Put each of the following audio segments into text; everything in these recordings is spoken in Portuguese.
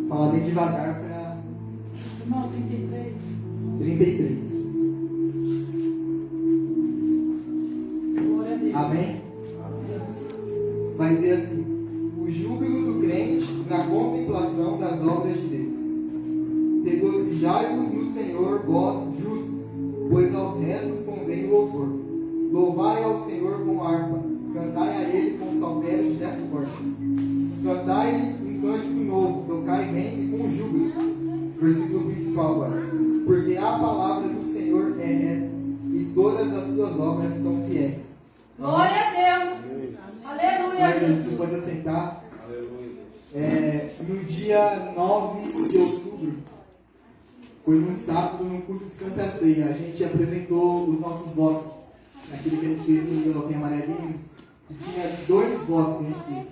Fala bem devagar para... 33. Amém? Vai dizer assim: o júbilo do crente na contemplação das obras de Deus. Regozijai-vos no Senhor, vós justos, pois aos retos convém o louvor. Louvai ao Senhor com harpa, cantai a Ele com saltério de 10 cordas. Cantai-lhe um cântico novo, tocai bem e com júbilo. Versículo principal agora. Porque a palavra do Senhor é reta e todas as suas obras são fiéis. Glória a Deus! Aleluia, Jesus! Você pode assentar. No dia 9 de outubro, foi num sábado, no culto de Santa Ceia, a gente apresentou os nossos votos. Naquele que a gente fez no envelope amarelinho, e tinha 2 votos que a gente fez.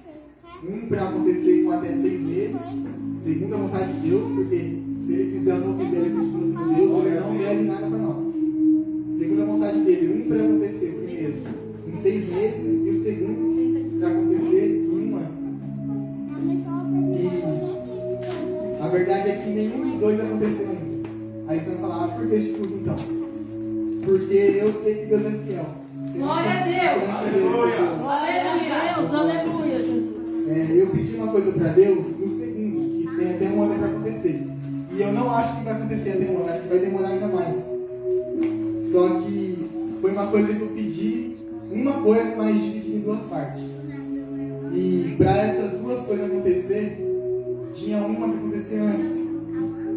Um para acontecer com até 6 meses, segundo a vontade de Deus, porque se ele fizer ou não fizer, ele pediu para Deus, ele não deve nada para nós. Segundo a vontade dele, um para acontecer, o primeiro, em 6 meses, e o segundo para acontecer em 1 ano. E a verdade é que nenhum dos 2 aconteceu ainda. Aí você vai falar, por que isso tudo então? Porque eu sei que Deus é fiel. Glória a Deus! Aleluia! Aleluia, Jesus! Eu pedi uma coisa para Deus no segundo, que tem até 1 ano para acontecer. E eu não acho que vai acontecer até 1 ano, acho que vai demorar ainda mais. Só que foi uma coisa que eu pedi, uma coisa, mas dividido em 2 partes. E para essas 2 coisas acontecer, tinha uma que acontecer antes.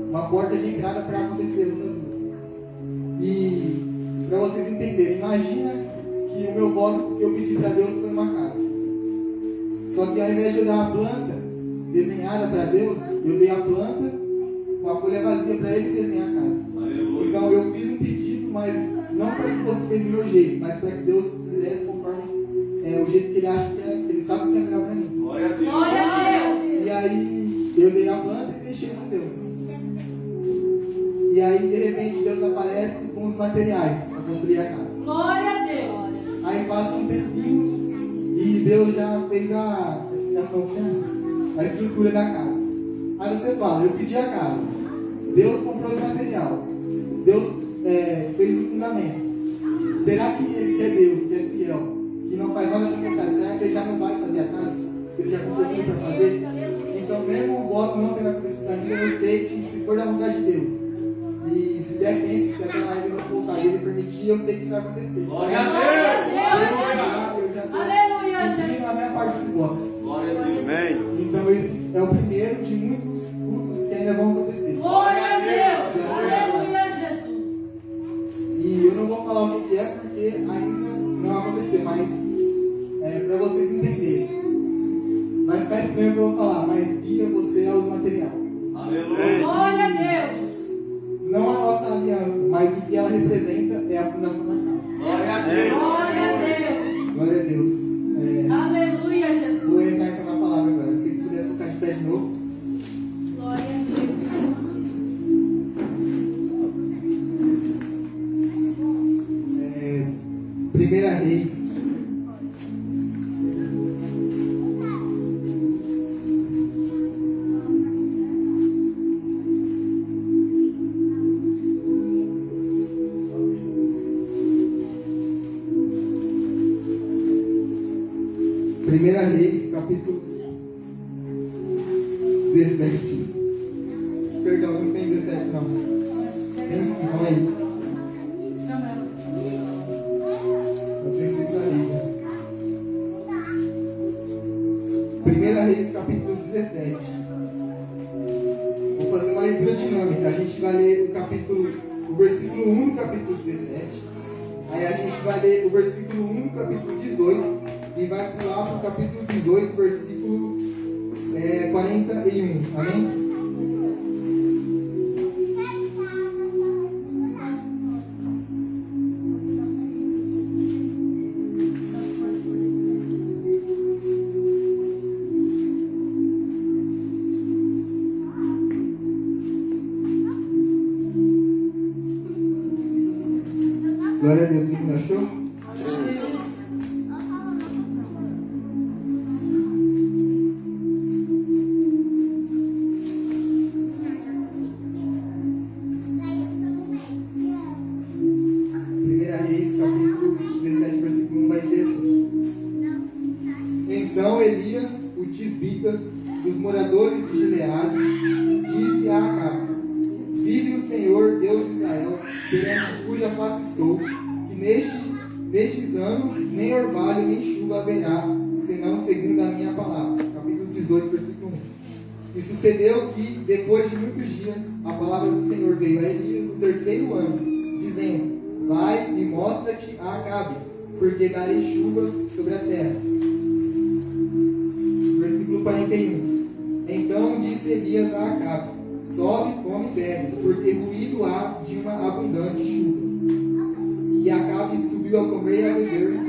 Uma porta de entrada para acontecer as outras 2. E para vocês entenderem, imagina que o meu voto que eu pedi para Deus foi uma casa. Só que ao invés de eu dar a planta desenhada para Deus, eu dei a planta com a folha vazia para Ele desenhar a casa. Aleluia. Então eu fiz um pedido, mas não para que fosse do meu jeito, mas para que Deus fizesse conforme o jeito que Ele acha que Ele sabe que é melhor para mim. Glória a Deus! Glória a Deus! E aí eu dei a planta e deixei com Deus. E aí de repente Deus aparece com os materiais para construir a casa. Glória a Deus! Aí passa um tempinho e Deus já fez a estrutura da casa. Aí você fala, eu pedi a casa, Deus comprou o material, Deus fez o fundamento. Será que Ele, que é Deus, que é fiel, que não faz nada com a casa, será que Ele já não vai fazer a casa? Se Ele já comprou tudo para fazer? Então mesmo o voto não tendo acontecido ainda, eu sei que se for da vontade de Deus, e se der tempo, se aquela Ele não voltar e Ele permitir, eu sei que vai acontecer. Glória a Deus! Aleluia, Jesus! A minha parte dos votos. Glória a Deus! Amém. Então esse é o primeiro de muitos cultos que ainda vão acontecer. Glória a Deus! Aleluia, Jesus! E eu não vou falar o que é porque ainda não aconteceu, mas para vocês entenderem. Vai ficar estranho que eu vou falar, mas guia você aos material. Aleluia. Glória a Deus! Não a nossa aliança, mas o que ela representa é a fundação da casa. Glória a Deus! Glória a Deus! Glória a Deus. Aleluia, Jesus! Vou entrar então na palavra agora. Se puder ficar de pé de novo. Glória a Deus! Primeira Reis. Primeira Reis, capítulo 17. Perdão, não tem 17 não. Tem sim, calma aí. Eu tenho segunda Reis. Primeira Reis, capítulo 17. Vou fazer uma leitura dinâmica. A gente vai ler o versículo 1 do capítulo 17. Aí a gente vai ler o versículo 1 do capítulo 18. E vai pular para o capítulo 18, versículo 41. Amém? Glória a Deus, quem achou? Tisbita, dos moradores de Gileade, disse a Acabe: vive o Senhor, Deus de Israel, perante cuja face estou, que nestes anos nem orvalho nem chuva haverá, senão segundo a minha palavra. Capítulo 18, versículo 1. E sucedeu que, depois de muitos dias, a palavra do Senhor veio a Elias no terceiro ano, dizendo: vai e mostra-te a Acabe, porque darei chuva sobre a terra. Versículo 41. Então disse Elias a Acabe: sobe, come e bebe, porque ruído há de uma abundante chuva. E Acabe subiu a comer e a beber,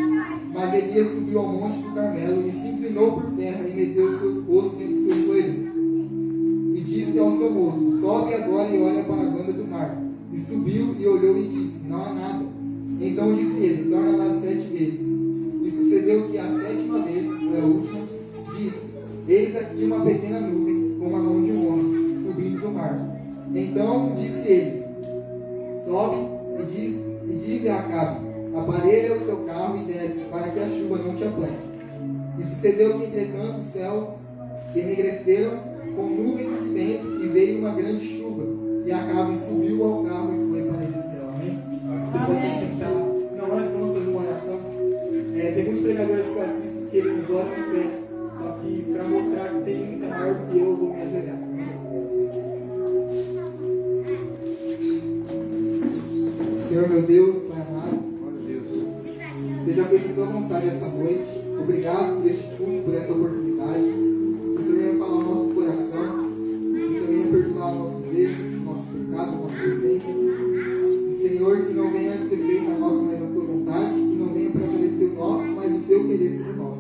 mas Elias subiu ao monte do Carmelo e se inclinou por terra e meteu seu rosto entre seus joelhos. E disse ao seu moço: sobe agora e olha para a banda do mar. E subiu e olhou e disse: não há nada. Então disse ele: torna lá 7 vezes. E sucedeu que a 7ª vez, a última, disse: eis aqui uma pequena nuvem, como a mão de um homem, subindo do mar. Então disse ele: sobe e diz a Acabe: aparelha o teu carro e desce, para que a chuva não te apanhe. E sucedeu que, entretanto, os céus enegreceram com nuvens e vento, e veio uma grande chuva. E Acabe subiu ao carro e foi para Eliseu. Amém? Você pode se sentar. Não, antes vamos fazer uma oração. Tem muitos pregadores que eu assisto que eles oram em pé. Só que para mostrar que tem muita maior do que eu vou me ajoelhar. Senhor meu Deus, Pai amado, seja feita a tua vontade esta noite. Obrigado por este culto, por essa oportunidade. Que o Senhor venha falar o nosso coração. Que o Senhor venha perdoar nossos erros, nossos pecados, nossas ofensas. Senhor, que não venha ser feita a nossa, mas a tua vontade. Que não venha prevalecer o nosso, mas o teu querer sobre nós.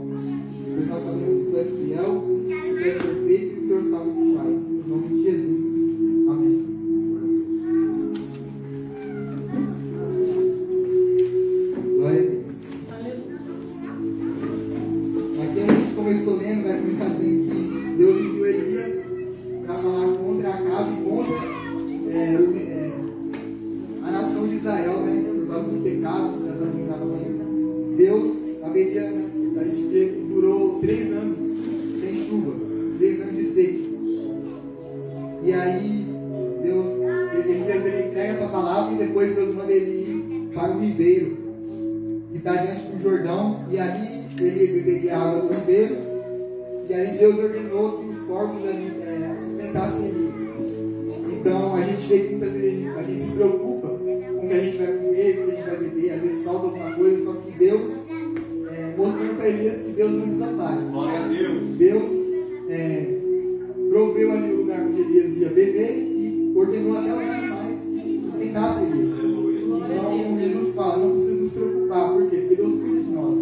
Pois nós sabemos que tu és fiel, que tu és perfeito e o Senhor sabe o que faz. Em nome de Jesus. Amém. Glória a Deus. Aqui a gente começou lendo, vai começar dizendo que Deus enviou Elias para falar contra Acabe e contra a nação de Israel, né? Por causa dos pecados, das abominações. Deus haveria, a gente vê que durou 3 anos sem chuva, 3 anos de seca. E aí Elias ele entrega essa palavra e depois Deus manda ele ir para o ribeiro que está diante do Jordão, e ali ele beberia a água do ribeiro. E aí Deus ordenou que os corpos ali sustentassem eles. Então a gente vê que muitas vezes a gente se preocupa com o que a gente vai comer, com o que a gente vai beber, às vezes falta alguma coisa, só que Deus, mostrando para Elias que Deus não desampara. Glória a Deus. Deus proveu ali o lugar onde Elias ia beber e ordenou até os animais que sustentassem Elias. Então Jesus fala: não precisa nos preocupar. Por quê? Porque Deus cuida de nós.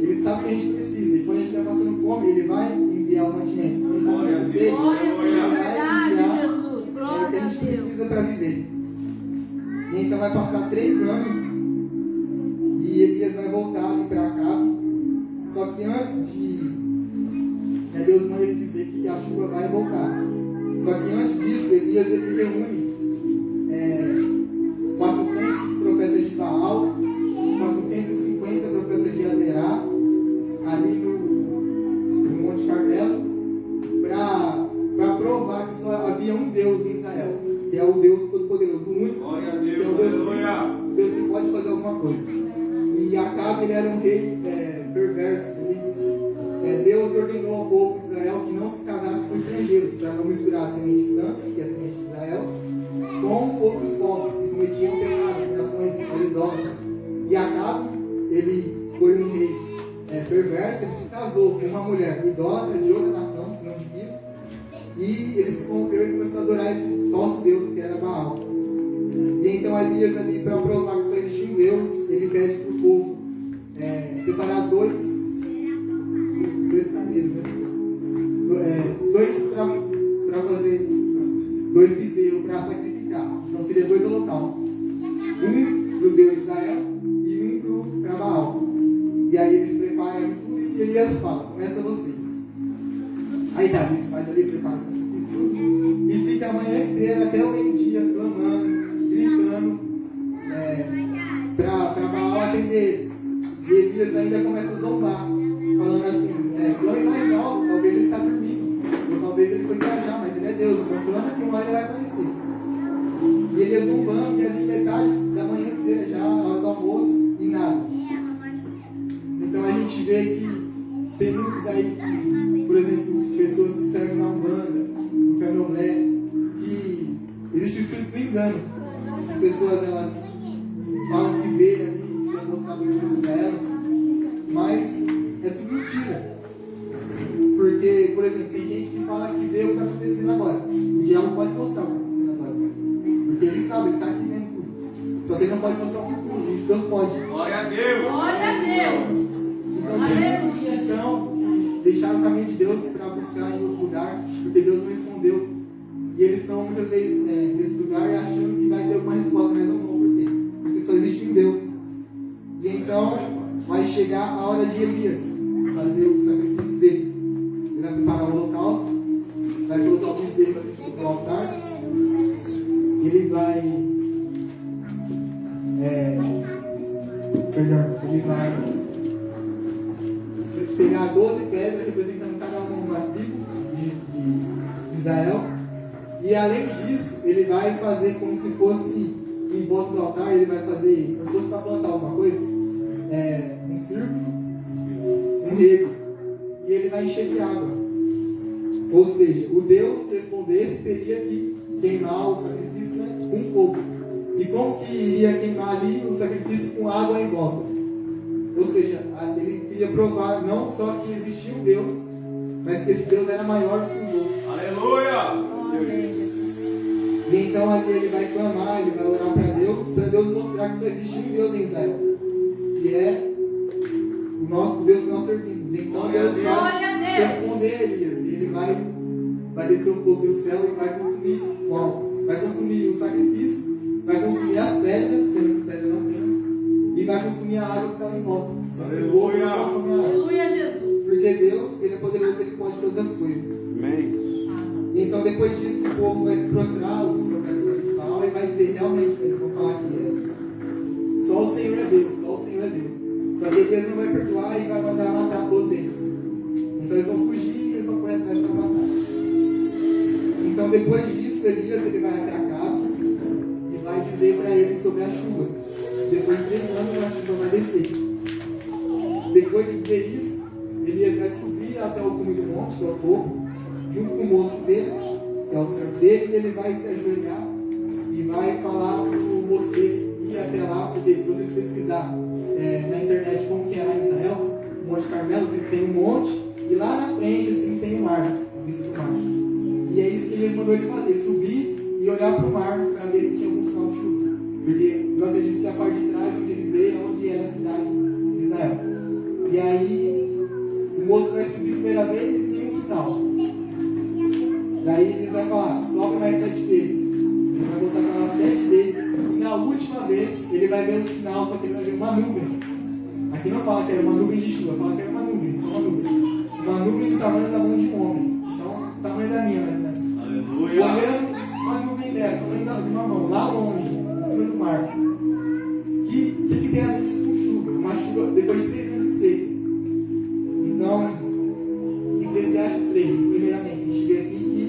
Ele sabe o que a gente precisa. E quando a gente está passando fome, Ele vai enviar o mantimento. Glória a Deus. Ele vai enviar o que a gente precisa para viver. E então vai passar 3 anos e Elias vai voltar ali para Acabe. Só que antes de Deus manda ele dizer que a chuva vai voltar. Só que antes disso, Elias ele reúne 400 profetas de Baal, 450 profetas de Azerá, ali no Monte Carmelo, para provar que só havia um Deus em Israel, que é o Deus Todo-Poderoso, o único, que é o Deus que pode fazer alguma coisa. E Acabe ele era um rei perverso. Deus ordenou ao povo de Israel que não se casasse com estrangeiros, para não misturar a semente santa, que é a semente de Israel, com outros povos que cometiam pecado, nações idólatras. E Acabe, ele foi um rei perverso, ele se casou com uma mulher idólatra de outra nação, que não devia, e ele se corrompeu e começou a adorar esse falso Deus que era Baal. E então Elias ali, para provar que só existia um Deus, ele pede para o povo separar dois carneiros, né? Para fazer 2 bezerros para sacrificar. Então seria 2 holocaustos. Um para o Deus de Israel e um para Baal. E aí eles preparam tudo e Elias fala: começa vocês. Aí Davi faz ali, prepara isso tudo. E fica a manhã inteira até o meio-dia clamando, gritando para Baal atender eles. E Elias ainda começa a zombar, falando assim: clame mais alto, talvez ele está dormindo, ou talvez ele foi viajar, mas ele é Deus, então clama que uma hora ele vai aparecer. E ele ia zombando, e ali metade da manhã inteira já, a hora do almoço, e nada. Então a gente vê que tem muitos aí, por exemplo, pessoas que servem na Umbanda, no Candomblé, que existe o espírito do engano. As pessoas, elas falam que vê ali, que é mostrado o Jesus delas, mas é tudo mentira. Porque, por exemplo, tem gente que fala que vê o que está acontecendo agora. O diabo pode mostrar o que está acontecendo agora. Porque ele sabe, ele está aqui vendo tudo. Só que ele não pode mostrar o futuro, isso Deus pode. Glória a Deus! Glória a Deus! Então, tem muitos que deixaram o caminho de Deus para buscar em outro lugar, porque Deus não respondeu. E eles estão muitas vezes nesse lugar achando que vai ter alguma resposta, mas não vão. Por quê? Porque só existe um Deus. E então vai chegar a hora de Elias fazer o sacrifício dele. Ele vai preparar o holocausto, vai colocar o bezerro aqui sobre o altar, e ele vai. Ele vai pegar 12 pedras representando cada uma tribo de Israel. E além disso, ele vai fazer como se fosse em volta do altar, ele vai fazer, como se fosse para plantar alguma coisa, um círculo, um rego, e ele vai encher de água. Ou seja, o Deus que respondesse teria que queimar o sacrifício, né, com fogo. E como que iria queimar ali o sacrifício com água em volta? Ou seja, ele queria provar não só que existia um Deus, mas que esse Deus era maior que os outros. Aleluia! E então ali ele vai clamar, ele vai orar para Deus mostrar que só existe um Deus em Israel, que é o nosso Deus que nós servimos. Então Deus vai responder a Elias, e ele vai descer um pouco do céu e vai consumir o alto, vai consumir o sacrifício, vai consumir as pedras, sendo que pedra não tem, e vai consumir a água que estava em volta. Aleluia! Aleluia, Jesus! Porque Deus, ele é poderoso, ele pode todas as coisas. Amém. Então depois disso o povo vai se prostrar, os profetas de Baal, e vai dizer realmente, eles vão falar que só o Senhor é Deus, só o Senhor é Deus. Só que Deus não vai perdoar e vai mandar matar todos eles. Então eles vão fugir e eles vão correr atrás para matar. Então depois disso, Elias ele vai até Acabe e vai dizer para eles sobre a chuva. Depois de 3 anos a chuva vai descer. Depois de dizer isso, Elias vai subir até o cume do monte, que é o topo, junto com o moço dele, que é o servo dele, e ele vai se ajoelhar e vai falar para o moço dele ir até lá, porque se vocês pesquisar na internet como que é lá em Israel, o Monte Carmelo, você tem um monte, e lá na frente assim tem o mar, a vista do mar. E é isso que Elias mandou ele fazer, subir e olhar para o mar para ver se tinha algum sinal de chuva. Porque eu acredito que a parte de trás, onde ele vê, é onde era a cidade de Israel. E aí o moço vai subir a primeira vez e tem um sinal. Daí ele vai falar, sobe mais 7 vezes. Ele vai voltar para lá 7 vezes. E na última vez, ele vai ver um sinal, só que ele vai ver uma nuvem. Aqui não fala que era uma nuvem de chuva, fala que era uma nuvem, só uma nuvem. Uma nuvem do tamanho da mão de um homem. Então, o tamanho da minha, mais ou menos. Aleluia! Olhando uma nuvem dessa, tamanho de uma mão, lá longe, em cima do mar. Que tem a ver isso com chuva? Uma chuva depois de 3 anos de seca. Então, Eclesiastes 3, primeiramente, a gente vê aqui que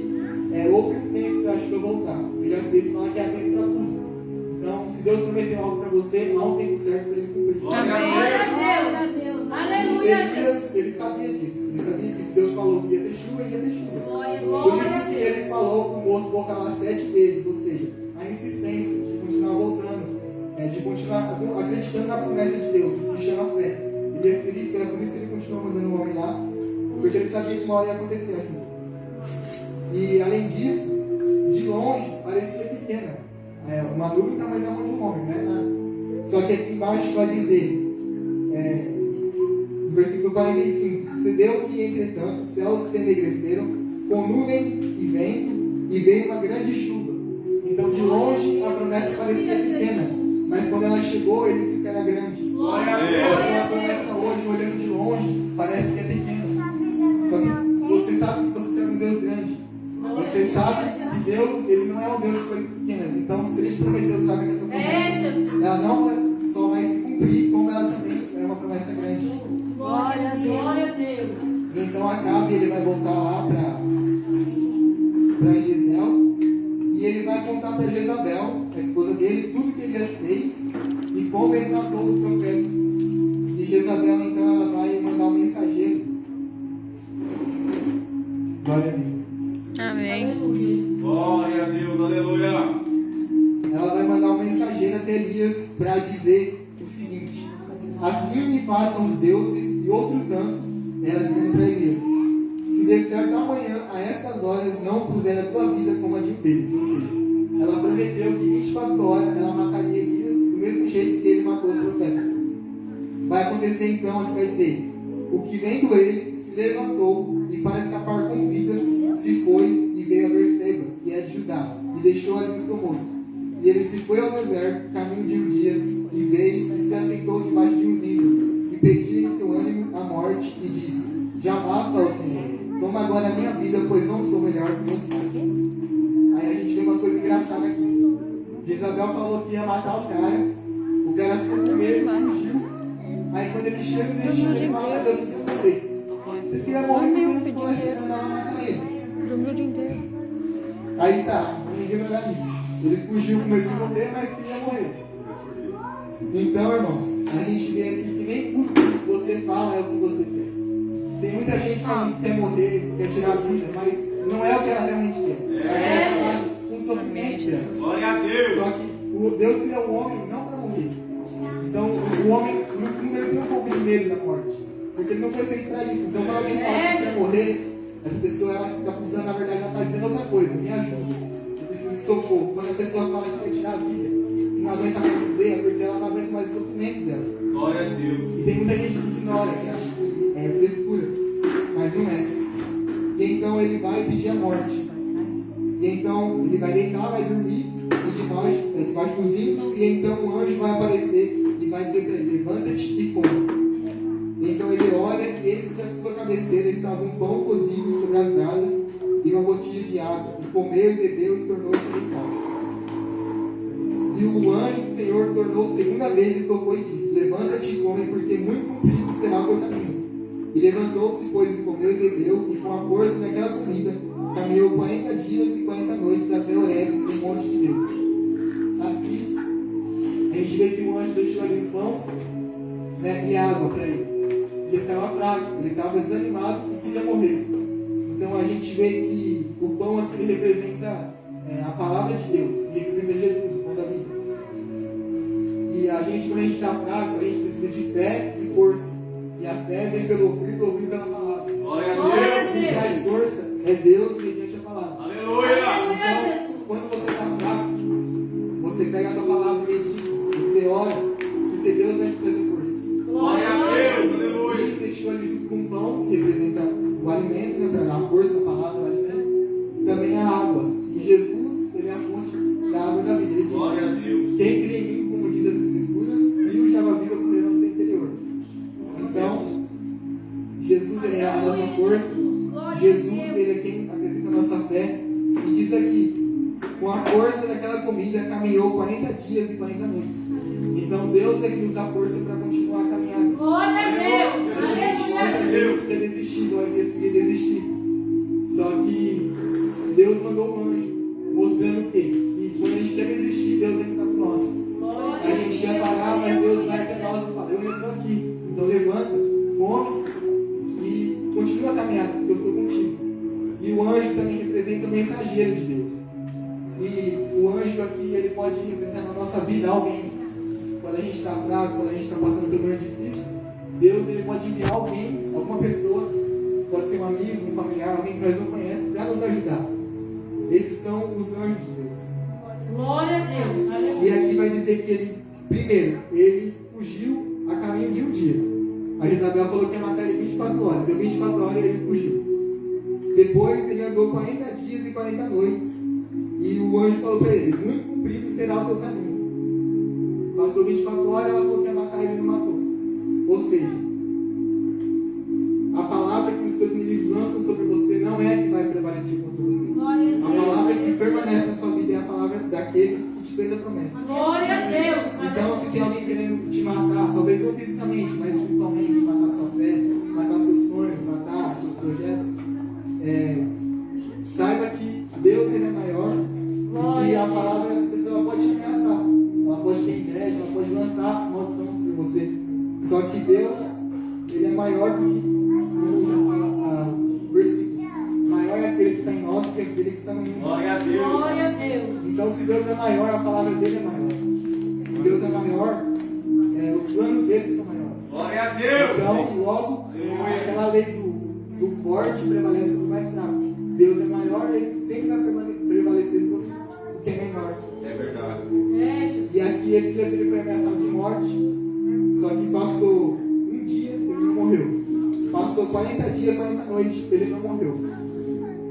houve um tempo para a chuva voltar. Eclesiastes 3 fala que há tempo para tudo. Então, se Deus prometeu algo para você, há um tempo certo para ele cumprir. Glória Glória a Deus! Aleluia, Jesus! Elias, ele sabia disso. Ele sabia que se Deus falou que ia ter chuva, ia ter chuva. Glória, Por glória isso a que Deus! ele falou para o moço voltar lá 7 vezes, ou seja, a insistência de continuar voltando, de continuar acreditando na promessa de Deus, isso se chama fé. Ele teve fé, por isso que ele continuou mandando o homem lá, porque ele sabia que uma hora ia acontecer a chuva. E além disso, de longe parecia pequena, uma nuvem tamanho da mão de um homem, né? Só que aqui embaixo vai dizer, no versículo 45, sucedeu que entretanto os céus se enegreceram com nuvem e vento, e veio uma grande chuva. Então de longe a promessa parecia pequena, mas quando ela chegou ele viu que era grande. Glória a Deus! Então a promessa hoje, olhando de longe, parece que é pequena. Só que você sabe que você é um Deus grande. Você sabe que Deus, ele não é um Deus de coisas pequenas. Então, se ele te prometeu, sabe que a tua promessa, ela não só vai se cumprir, como ela também é uma promessa grande. Glória a Deus! então Acabe ele vai voltar lá para Jezreel e ele vai contar para Jezabel, a esposa dele, tudo que Elias fez e como ele matou os profetas. E Jezabel então ela vai mandar um mensageiro. Glória a Deus. Amém. Glória a Deus, aleluia. Ela vai mandar um mensageiro até Elias para dizer o seguinte: assim me façam os deuses, e outro tanto, ela dizendo para Elias: se der certo amanhã, a estas horas, não puser a tua vida como a de deles. Ou seja, ela prometeu que 24 horas ela mataria Elias do mesmo jeito que ele matou os profetas. Vai acontecer então, a gente vai dizer: o que vendo ele se levantou e para escapar com vida se foi e veio a Berseba, que é de Judá, e deixou ali o seu moço. E ele se foi ao deserto, caminho de um dia, e veio e se assentou debaixo de um zimbro, e pediu em seu ânimo a morte, e disse: já basta, ó Senhor, toma agora a minha vida, pois não sou melhor que meus pais. Aí a gente vê uma coisa engraçada aqui. Isabel falou que ia matar o cara ficou com medo, fugiu. Aí quando ele chega no destino, ele fala: Deus, eu quero morrer. Você queria morrer, porque eu não estou esperando ela matar ele. Dormiu o dia inteiro. Aí tá, vamos ignorar isso. Ele fugiu com medo de morrer, mas queria morrer. Então, irmãos, a gente vê aqui que nem tudo que você fala é o que você quer. Tem muita gente que quer morrer, quer tirar a vida, mas não é o que ela realmente quer. Ela quer com sofrimento dela. Glória a Deus. Só que Deus criou o homem não para morrer. Então, o homem, no fundo, ele tem um pouco de medo da morte. Porque ele não foi feito para isso. Então, quando alguém fala que quer morrer, essa pessoa ela está precisando, na verdade, ela está dizendo outra coisa: me ajuda. De socorro. Quando a pessoa fala que quer tirar a vida, que não aguenta mais viver, é porque ela não aguenta mais o sofrimento dela. Glória a Deus. E tem muita gente que ignora, que acha que é frescura, mas não é. E então ele vai pedir a morte. E então ele vai deitar, vai dormir debaixo do zimbro, e então um anjo vai aparecer e vai dizer para ele: levanta-te e come. Então ele olha e eis que à sua cabeceira estava um pão cozido sobre as brasas e uma botilha de água, e comeu e bebeu e tornou-se deitado. E o anjo do Senhor tornou segunda vez e tocou e disse: levanta-te e come, porque muito comprido será o teu caminho. E levantou-se, pois, e comeu e bebeu, e com a força daquela comida caminhou 40 dias e 40 noites até Horebe, no monte de Deus. Aqui a gente vê que o anjo deixou ali um pão, né, e água para ele. E ele estava fraco, ele estava desanimado e queria morrer. Então a gente vê que o pão aqui representa a palavra de Deus, que representa Jesus, o pão da vida. E a gente, quando a gente está fraco, a gente precisa de fé e força. E a fé vem pelo ouvir pela palavra. Glória a Deus. Quem traz força é Deus mediante a palavra. Aleluia. Então, quando você está fraco, você pega a tua palavra e medita, você ora, porque Deus vai te trazer força. Glória a Deus. E Aleluia. ele deixou ali junto com o pão, que representa o alimento, né, para dar força, a palavra, o alimento, também a água. E Jesus, ele é a fonte da água da vida. Ele diz: Glória a Deus. quem crê em mim, como diz as Escrituras, rios de água viva correrão no seu interior. Então, Jesus, ele é a nossa força. Jesus, ele é quem acrescenta a nossa fé. E diz aqui: com a força daquela comida caminhou 40 dias e 40 noites. Então Deus é que nos dá força para continuar a caminhada. Glória a Deus. A Aleluia. gente quer desistir, nós queria desistir. Só que Deus mandou um anjo mostrando o quê? Que quando a gente quer desistir, Deus é que está com nós. A gente quer parar, mas Deus vai até nós e fala: eu entro aqui. Então levanta, come e continua a caminhada, porque eu sou contigo. E o anjo também representa o mensageiro de Deus. E o anjo aqui, ele pode representar na nossa vida alguém. Quando a gente está fraco, quando a gente está passando por um momento difícil, Deus, ele pode enviar alguém, alguma pessoa, pode ser um amigo, um familiar, alguém que nós não conhecemos, para nos ajudar. Esses são os anjos de Deus. Glória a Deus. E Aleluia. aqui vai dizer que ele, primeiro, ele fugiu a caminho de um dia. A Jezabel falou que ia matar ele 24 horas. Deu 24 horas e ele fugiu. Depois ele andou 40 dias e 40 noites. E o anjo falou para ele: muito comprido será o teu caminho. Passou 24 horas, ela falou que ia matar ele e não matou. Ou seja, a palavra que os seus inimigos lançam sobre você não é a que vai prevalecer contra você. Glória A a Deus. palavra que permanece na sua vida é a palavra daquele que te fez a promessa. Glória a Deus. Então, se tem alguém querendo te matar, talvez não fisicamente, mas espiritualmente, matar sua fé, matar seus sonhos, matar seus saiba que Deus ele é maior e que a palavra dessa pessoa pode te ameaçar. Ela pode ter inveja, ela pode lançar maldição sobre você. Só que Deus, ele é maior do que o versículo. Maior é aquele que está em nós do que aquele que está no mundo. Glória a Deus. Glória a Deus. Então, se Deus é maior, a palavra dele é maior. Se Deus é maior, os planos dele são maiores. Glória a Deus. Então, logo, aquela lei do forte prevalece sobre o mais fraco. Deus é maior, ele sempre vai prevalecer sobre o que é menor. É verdade. É, Jesus. E aqui ele foi ameaçado de morte, só que passou um dia, ele não morreu. Passou 40 dias, 40 noites, ele não morreu.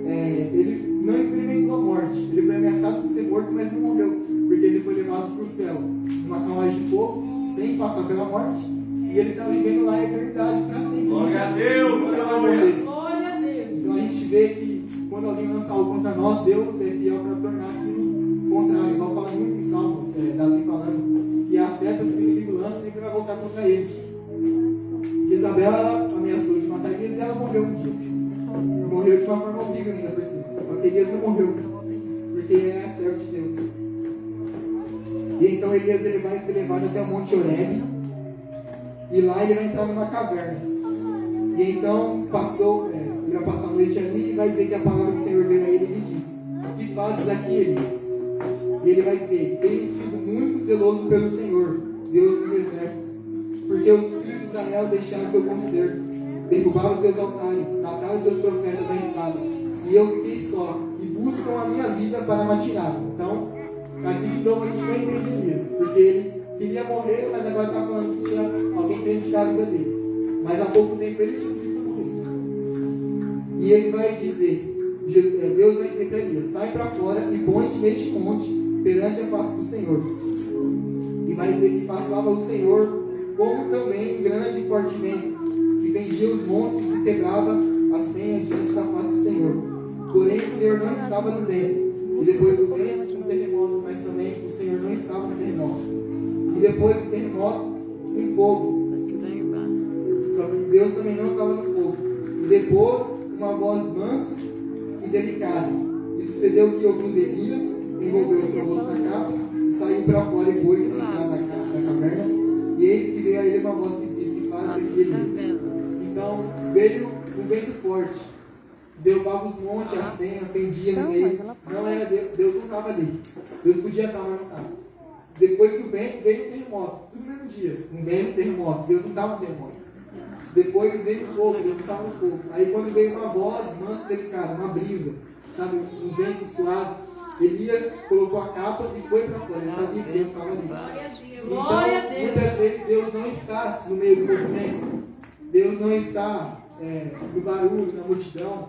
Ele não experimentou a morte, ele foi ameaçado de ser morto, mas não morreu, porque ele foi levado para o céu, numa carruagem de fogo, sem passar pela morte, e ele está vivendo lá a eternidade para sempre. Glória a Deus. Nunca vai morrer. Glória a Deus. Então a gente vê que quando alguém lança algo contra nós, Deus é fiel para tornar aquilo contrário. Igual fala muito em Salmos, Davi falando, que as setas que o inimigo lança sempre vai voltar contra ele. Isabel ela ameaçou de matar Elias e ela morreu um dia. Morreu de uma forma horrível ainda por cima. Só que Elias não morreu, porque ele era servo de Deus. E então Elias ele vai ser levado até o Monte Horebe, e lá ele vai entrar numa caverna. E então ele vai passar a noite ali e vai dizer que a palavra do Senhor veio a ele e lhe diz: o que fazes aqui, Elias? E ele vai dizer: tenho sido muito zeloso pelo Senhor, Deus dos exércitos, porque os filhos de Israel deixaram teu conserto, derrubaram teus altares, mataram teus profetas à espada, e eu fiquei só, e buscam a minha vida para matar. Então, aqui de novo a gente não entende Elias, porque ele queria morrer, mas agora está falando que tinha alguém querendo tirar a vida dele. Mas há pouco tempo ele tinha que morrer. E ele vai dizer, Deus vai dizer para Elias: sai para fora e põe-te neste monte perante a face do Senhor. E vai dizer que passava o Senhor como também um grande e forte vento, que vendia os montes e quebrava as penhas diante da face do Senhor. Porém o Senhor não estava no vento. E depois do vento tinha um terremoto, mas também o Senhor não estava no terremoto. E depois do terremoto, um fogo. Só que Deus também não estava no fogo. E depois, uma voz mansa e delicada. E sucedeu que ouvindo Elias, envolveu o seu rosto na capa, e saiu para fora e pôs-se na entrada da caverna. E eis que veio a ele uma voz que dizia: que faz aqui, Elias? Então veio um vento forte, derrubava os montes, as penhas, pendia no meio. Não era Deus não estava ali. Deus podia estar, mas não estava. Depois do vento veio um terremoto, tudo no mesmo dia. Um vento, um terremoto. Deus não estava no terremoto. Depois veio o fogo, Deus estava no fogo. Aí quando veio uma voz mansa e delicada, uma brisa, sabe, um vento suave, Elias colocou a capa e foi para fora. Ele sabia que Deus estava ali. Glória a Então, Deus. muitas vezes Deus não está no meio do movimento. Deus não está no barulho, na multidão.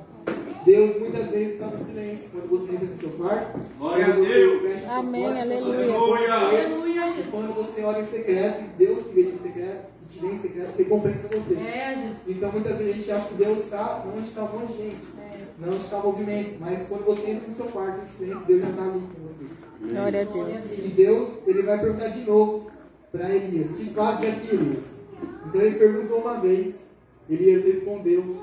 Deus muitas vezes está no silêncio. Quando você entra no seu quarto, Glória quando a Deus. você fecha a sua Amém, porta, aleluia. Aleluia, e Jesus. quando você ora em secreto, Deus que vê em secreto, que te vê em secreto, recompensa você. É, Jesus. Então muitas vezes a gente acha que Deus está onde está um monte de gente, não está em movimento. Mas quando você entra no seu quarto em silêncio, Deus já está ali com você. Glória a Deus. E Deus, ele vai perguntar de novo para Elias: se faz aqui, Elias? Então ele perguntou uma vez, Elias respondeu,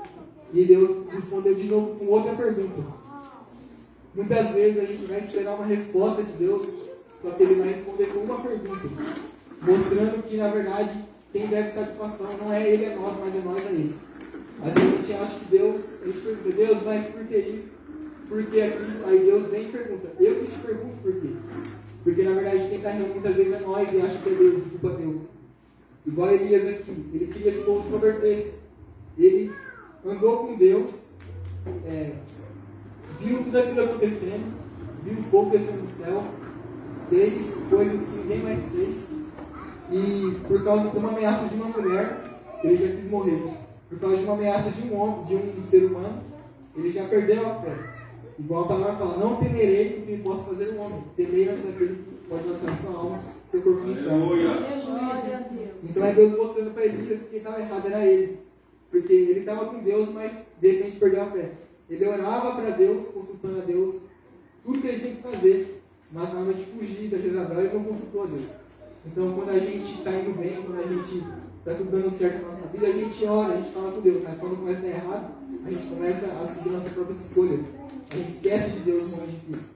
e Deus respondeu de novo com outra pergunta. Muitas vezes a gente vai esperar uma resposta de Deus, só que ele vai responder com uma pergunta, mostrando que na verdade quem deve satisfação não é ele, é nós, mas é nós, é ele. Às vezes a gente acha que Deus, a gente pergunta: Deus, mas por que isso? Por que aquilo? Aí Deus vem e pergunta: eu que te pergunto por quê? Porque na verdade quem está rindo muitas vezes é nós e acha que é Deus, culpa Deus. Igual Elias aqui, ele queria que o povo se convertesse. Ele andou com Deus, viu tudo aquilo acontecendo, viu o fogo descendo do céu, fez coisas que ninguém mais fez, e por causa de uma ameaça de uma mulher, ele já quis morrer. Por causa de uma ameaça de um homem, de um ser humano, ele já perdeu a fé. Igual a palavra fala: não temerei o que possa fazer um homem, temer antes daquele que pode lançar sua alma, seu corpo no inferno. Glória a Deus. Então é Deus mostrando para Elias que quem estava errado era ele. Porque ele estava com Deus, mas de repente perdeu a fé. Ele orava para Deus, consultando a Deus, tudo que ele tinha que fazer, mas na hora de fugir da Jezabel, ele não consultou a Deus. Então quando a gente está indo bem, quando a gente está tudo dando certo na nossa vida, a gente ora, a gente fala com Deus, mas quando começa a dar errado, a gente começa a seguir nossas próprias escolhas. A gente esquece de Deus no momento difícil.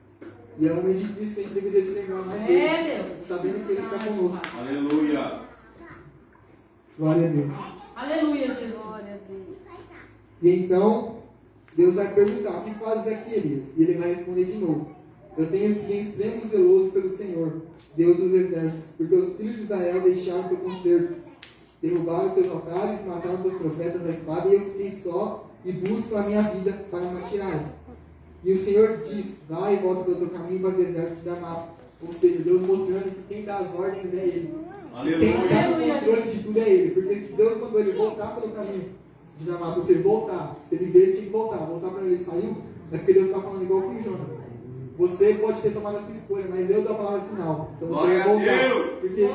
E é um momento difícil que a gente deveria se lembrar mais dele, sabendo que Ele está conosco. Aleluia. Glória a Deus. Aleluia, Jesus. E então, Deus vai perguntar: o que fazes aqui, Elias? E ele vai responder de novo: eu tenho sido extremo zeloso pelo Senhor, Deus dos exércitos, porque os filhos de Israel deixaram teu conserto, derrubaram teus altares, mataram teus profetas à espada, e eu fiquei só e busco a minha vida para me atirar. E o Senhor diz: vai e volta pelo teu caminho para o deserto de Damasco. Ou seja, Deus mostrando que quem dá as ordens é Ele. Quem dá o controle de tudo é Ele. Porque se Deus mandou ele voltar pelo caminho de Damasco, ou seja, voltar, se ele veio, ele tinha que voltar para onde ele saiu, é porque Deus está falando igual com Jonas. Você pode ter tomado a sua escolha, mas eu dou a palavra final. Então você vai voltar. Porque eu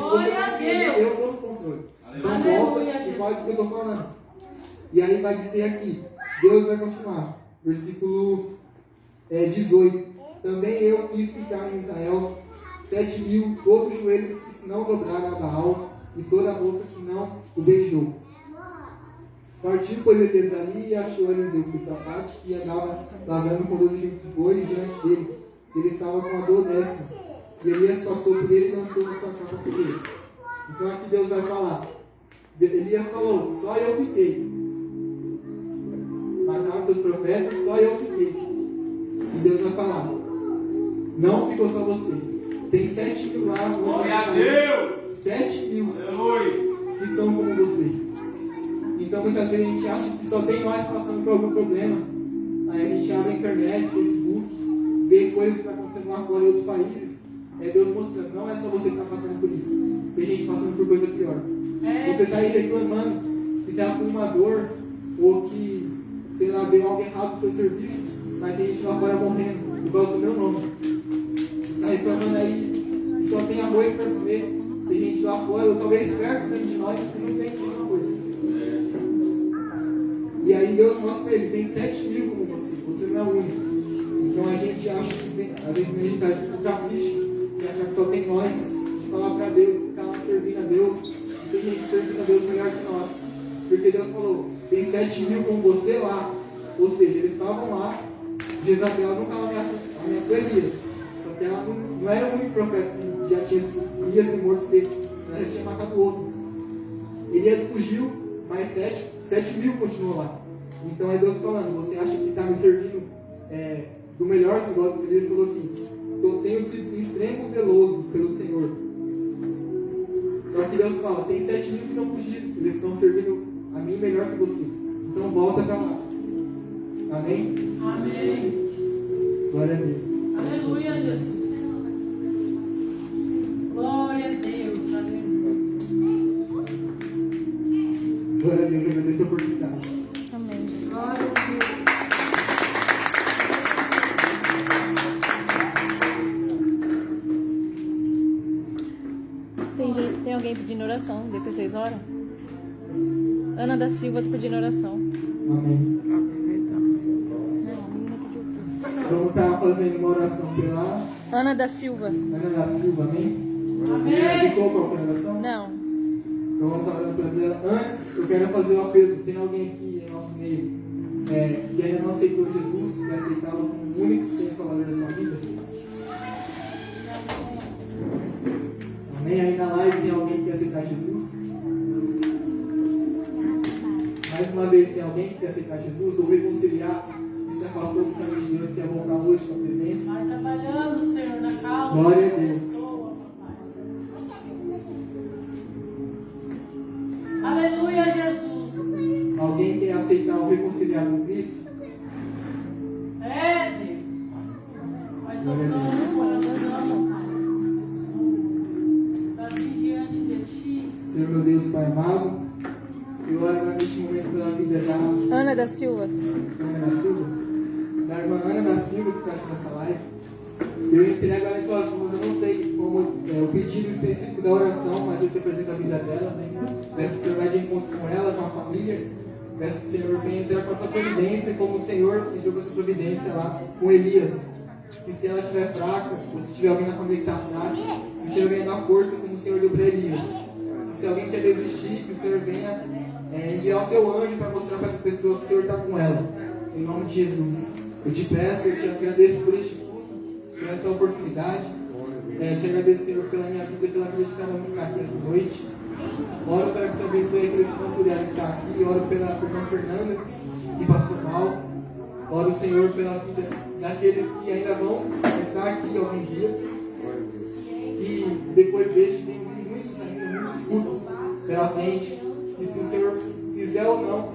dou o controle. Então volta e faz o que eu estou falando. E aí vai dizer aqui, Deus vai continuar. Versículo 18. Também eu fiz ficar em Israel 7.000, todos os joelhos que não dobraram a Baal e toda a boca que não o beijou. Partiu, pois, Elias dali e achou Eliseu, filho de Safate, que andava lavrando com 12 bois diante dele. Ele estava com a dor dessa. E Elias passou por ele e lançou na sua capa sobre ele. Então aqui Deus vai falar. Elias falou: só eu fiquei. Mataram teus profetas, só eu fiquei. E Deus vai falar: não ficou só você. Tem 7.000 lá. Glória a Deus! 7.000 Aleluia! que são como você. Então muitas vezes a gente acha que só tem nós passando por algum problema. Aí a gente abre a internet, Facebook, vê coisas que estão acontecendo lá fora em outros países. É Deus mostrando: não é só você que está passando por isso. Tem gente passando por coisa pior. Você está aí reclamando que está com uma dor, ou que, sei lá, deu algo errado no seu serviço, mas tem gente lá fora morrendo por causa do meu nome. Você está reclamando aí que só tem arroz para comer. Tem gente lá fora, ou talvez perto de nós, que não tem nenhuma coisa. E aí Deus mostra para ele: tem 7.000 como você não é o único. Então a gente acha que, às vezes a gente faz um capricho, e acha que só tem nós, de falar para Deus, que está lá servindo a Deus, e tem gente servindo a Deus melhor que nós. Porque Deus falou: tem 7.000 como você lá. Ou seja, eles estavam lá, Jezabel nunca ameaçou Elias. Só que ela não era o único profeta que já ia ser morto dele. Ela já tinha matado outros. Elias fugiu, mas 7.000 continuou lá. Então é Deus falando: você acha que está me servindo do melhor que o Elias falou aqui? Eu tenho sido extremo zeloso pelo Senhor. Só que Deus fala: tem 7.000 que não fugiram. Eles estão servindo a mim melhor que você. Então volta para lá. Amém? Amém. Glória a Deus. Aleluia, Jesus. Glória a Deus. Aleluia. Glória a Deus, eu agradeço a oportunidade. Amém. Glória a Deus. Tem alguém pedindo oração, depois vocês oram? Ana da Silva pedindo oração. Amém. Não, a menina pediu tudo. Vamos estar fazendo uma oração pela Ana da Silva. Ana da Silva, amém? Amém. Ficou qualquer oração? Não. Então vamos estar orando pela dela. Antes, eu quero fazer um apelo. Tem alguém aqui em nosso meio que ainda não aceitou Jesus, que aceitá-lo como o único que tem salvador da sua vida? Amém? Aí na live tem alguém que quer aceitar Jesus? Mais uma vez, tem alguém que quer aceitar Jesus ou reconciliar e se afastou dos caminhos de Deus, quer voltar hoje com a presença? Vai trabalhando, Senhor, na causa. Glória a Deus. Pessoa, papai. Aleluia, Jesus. Alguém quer aceitar ou reconciliar com Cristo? Deus. Vai tocando o coração, Pai. Para vir diante de Ti. Senhor meu Deus, Pai amado, eu oro neste momento pela vida da Ana da Silva. Ana da Silva, da irmã Ana da Silva que está aqui nessa live. Senhor, eu entrego ela em tuas mãos. Eu não sei como o pedido específico da oração, mas eu te apresento a vida dela. Peço que o Senhor vá de encontro com ela, com a família. Peço que o Senhor venha entrar com a tua providência, como o Senhor entrou com a sua providência lá com Elias. Que se ela estiver fraca, ou se tiver alguém na família que está fraca, que o Senhor venha dar força como o Senhor deu para Elias. se alguém quer desistir, que o Senhor venha enviar o teu anjo para mostrar para essa pessoa que o Senhor está com ela. Em nome de Jesus. Eu te peço, eu te agradeço por este curso, por essa oportunidade. Te agradeço, Senhor, pela minha vida, pela vida de cada um que está aqui essa noite. Oro para que o Senhor abençoe aqueles que não puderam estar aqui. Oro pela irmã Fernanda, que passou mal. Oro, Senhor, pela vida daqueles que ainda vão estar aqui algum dia. E depois deste, tem muitos cultos pela frente. E se o Senhor quiser ou não,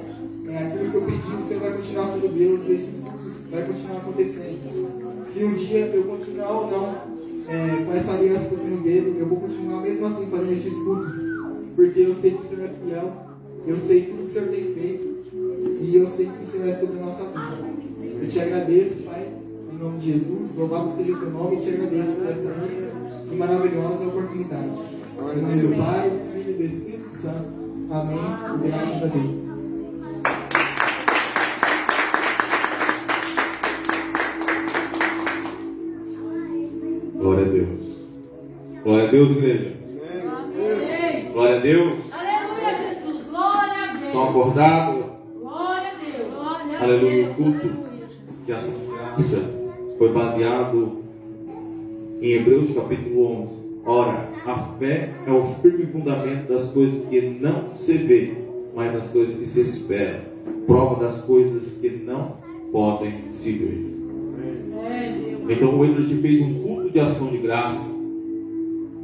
aquilo que eu pedi, o Senhor vai continuar sendo Deus. Estes cultos vai continuar acontecendo. Se um dia eu continuar ou não com essa aliança que eu tenho dele, eu vou continuar mesmo assim fazendo estes cultos. Porque eu sei que o Senhor é fiel. Eu sei tudo que o Senhor tem feito. E eu sei que o Senhor é sobre a nossa vida. Eu te agradeço, Pai, em nome de Jesus. Louvado seja o teu nome e te agradeço por essa linda e maravilhosa oportunidade. Em nome do Pai, do Filho e do Espírito Santo. Amém. E graças a Deus. Glória a Deus. Glória a Deus, igreja. Amém. Glória a Deus. Aleluia, Jesus. Glória a Deus. Estão acordados? Glória a Deus. Glória a Aleluia. Deus. O culto de ação de graça foi baseado em Hebreus capítulo 11. Ora, a fé é o firme fundamento das coisas que não se vê, mas das coisas que se esperam. Prova das coisas que não podem se ver. Então o Edward fez um culto de ação de graça,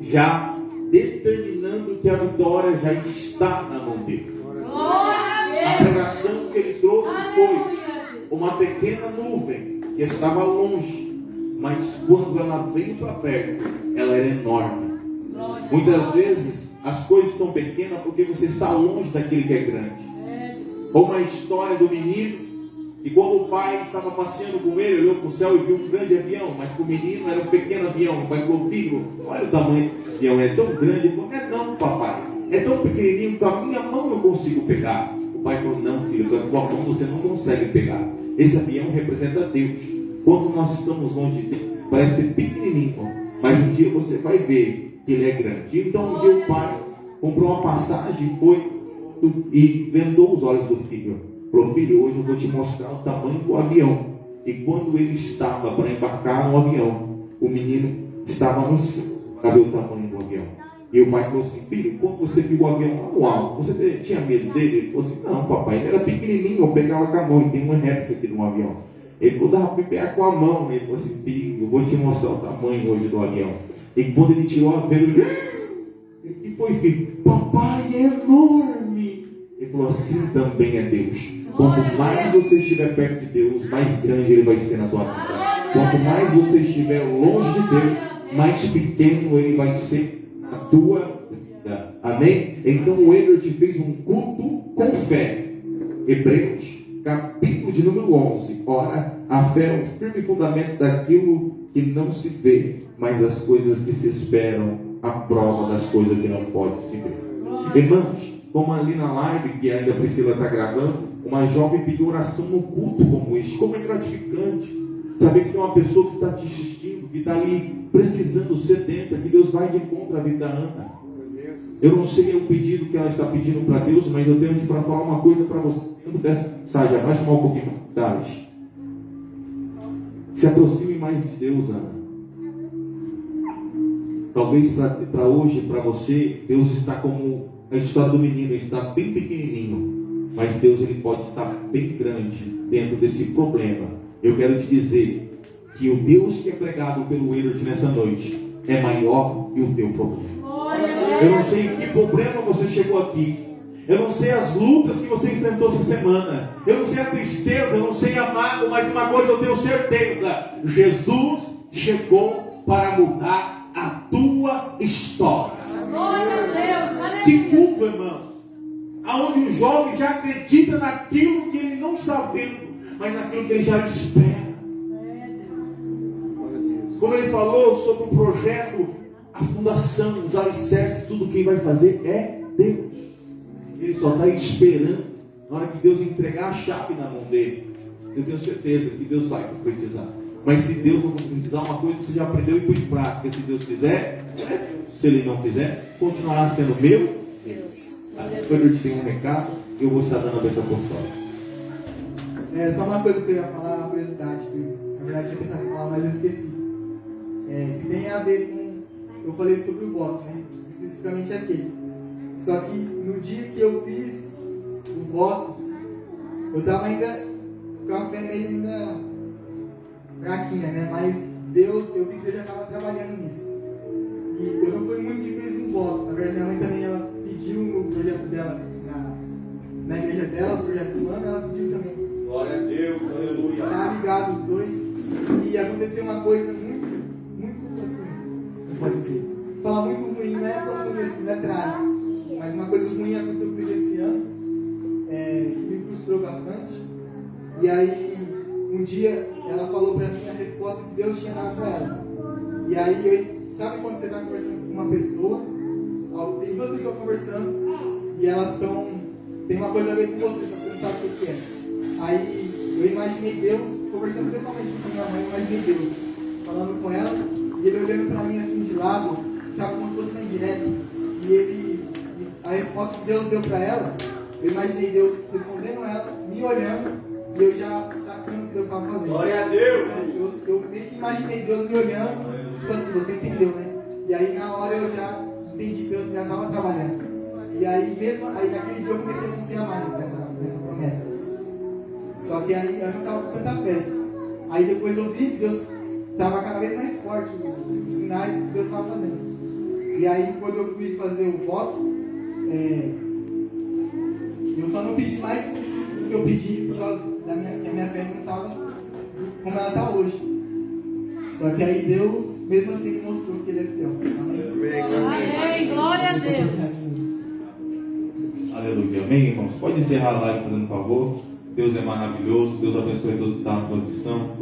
já determinando que a vitória já está na mão dele. A pregação que ele trouxe foi uma pequena nuvem que estava longe, mas quando ela veio para perto, ela era enorme. Muitas vezes as coisas são pequenas porque você está longe daquele que é grande. Como a história do menino, e quando o pai estava passeando com ele, olhou para o céu e viu um grande avião, mas para o menino era um pequeno avião. O pai falou: filho, olha o tamanho do avião, é tão grande. Ele falou: não é não, papai, é tão pequenininho que com a minha mão eu consigo pegar. O pai falou: não, filho, com a tua mão você não consegue pegar. Esse avião representa Deus. Quando nós estamos longe de Deus, parece ser pequenininho, mas um dia você vai ver que ele é grande. Então um dia o pai comprou uma passagem, foi e vendou os olhos do filho. Falou: filho, hoje eu vou te mostrar o tamanho do avião. E quando ele estava para embarcar no avião, o menino estava ansioso para ver o tamanho do avião. E o pai falou assim: filho, quando você viu o avião lá no alto, você tinha medo dele? Ele falou assim: não, papai, ele era pequenininho, eu pegava com a mão. E tem uma réplica aqui de um avião. Ele falou: dava para pegar com a mão. Ele falou assim: filho, eu vou te mostrar o tamanho hoje do avião. E quando ele tirou o avião, ele: e foi, filho? Papai, é enorme. Ele falou: assim também é Deus. Quanto mais você estiver perto de Deus, mais grande Ele vai ser na tua vida. Quanto mais você estiver longe de Deus, mais pequeno Ele vai ser na tua vida. Amém? Então o Edward fez um culto com fé. Hebreus, capítulo de número 11. Ora, a fé é o firme fundamento daquilo que não se vê, mas das coisas que se esperam, a prova das coisas que não pode se ver. Irmãos, como ali na live, que ainda a Priscila está gravando, uma jovem pediu oração no culto como este. Como é gratificante saber que tem uma pessoa que está te assistindo, que está ali precisando, sedenta, que Deus vai de encontro à vida da Ana. Eu não sei o pedido que ela está pedindo para Deus, mas eu tenho para falar uma coisa para você dentro dessa mensagem. Vai chamar um pouquinho mais tarde. Se aproxime mais de Deus, Ana. Talvez para hoje, para você, Deus está como a história do menino, está bem pequenininho. Mas Deus, Ele pode estar bem grande dentro desse problema. Eu quero te dizer que o Deus que é pregado pelo Edward nessa noite é maior que o teu problema. Eu não sei em que problema você chegou aqui. Eu não sei as lutas que você enfrentou essa semana. Eu não sei a tristeza, eu não sei a mágoa, mas uma coisa eu tenho certeza: Jesus chegou para mudar a tua história. Que culpa, irmão? Aonde o jovem já acredita naquilo que ele não está vendo, mas naquilo que ele já espera. Como ele falou sobre o projeto, a fundação, os alicerces, tudo quem vai fazer é Deus. Ele só está esperando na hora que Deus entregar a chave na mão dele. Eu tenho certeza que Deus vai concretizar. Mas se Deus não concretizar uma coisa, você já aprendeu e pôs em prática. Se Deus fizer, é Deus. Se Ele não fizer, continuará sendo meu. Quando eu te tenho um recado, eu vou estar dando a bênção apostólica. Só uma coisa que eu ia falar, uma curiosidade, que na verdade eu tinha pensado em falar, mas eu esqueci. Que tem a ver com. Eu falei sobre o voto, né? Especificamente aquele. Só que no dia que eu fiz o voto, eu estava ainda com a fé meio ainda fraquinha, né? Mas Deus, eu vi que Deus já estava trabalhando nisso. E eu não fui muito que fez um voto. Na verdade, minha mãe também ela pediu no projeto dela, na igreja dela, o projeto humano, ela pediu também. Glória a Deus, aleluia. Tá ligado os dois. E aconteceu uma coisa muito assim, não pode dizer. Falar muito ruim, não é tão ruim assim, não é trágico. Mas uma coisa ruim aconteceu comigo esse ano, que me frustrou bastante. E aí, um dia, ela falou pra mim a resposta que Deus tinha dado pra ela. E aí, sabe quando você tá conversando com uma pessoa, tem duas pessoas conversando, e elas estão, tem uma coisa a ver com você, só que você não sabe o que é. Aí, eu imaginei Deus, conversando pessoalmente com minha mãe, eu imaginei Deus falando com ela, e ele olhando pra mim assim de lado, estava como se fosse uma indireta, a resposta que Deus deu para ela, eu imaginei Deus respondendo ela, me olhando, e eu já sacando o que Deus estava fazendo. Glória a Deus! Eu meio que imaginei Deus me olhando, tipo assim, você entendeu, né? E aí na hora eu já entendi que Deus já estava trabalhando. E aí mesmo, aí naquele dia eu comecei a confiar mais nessa promessa. Só que aí eu não estava com tanta fé. Aí depois eu vi que Deus estava cada vez mais forte, os sinais que Deus estava fazendo. E aí quando eu fui fazer o voto, eu só não pedi mais do que eu pedi por causa da minha fé não estava como ela está hoje. Só que aí Deus, mesmo assim, mostrou que Ele é fiel. Amém. Amém. Glória a Deus. Aleluia. Amém, irmãos? Pode encerrar a live fazendo um favor. Deus é maravilhoso. Deus abençoe todos que estão na posição.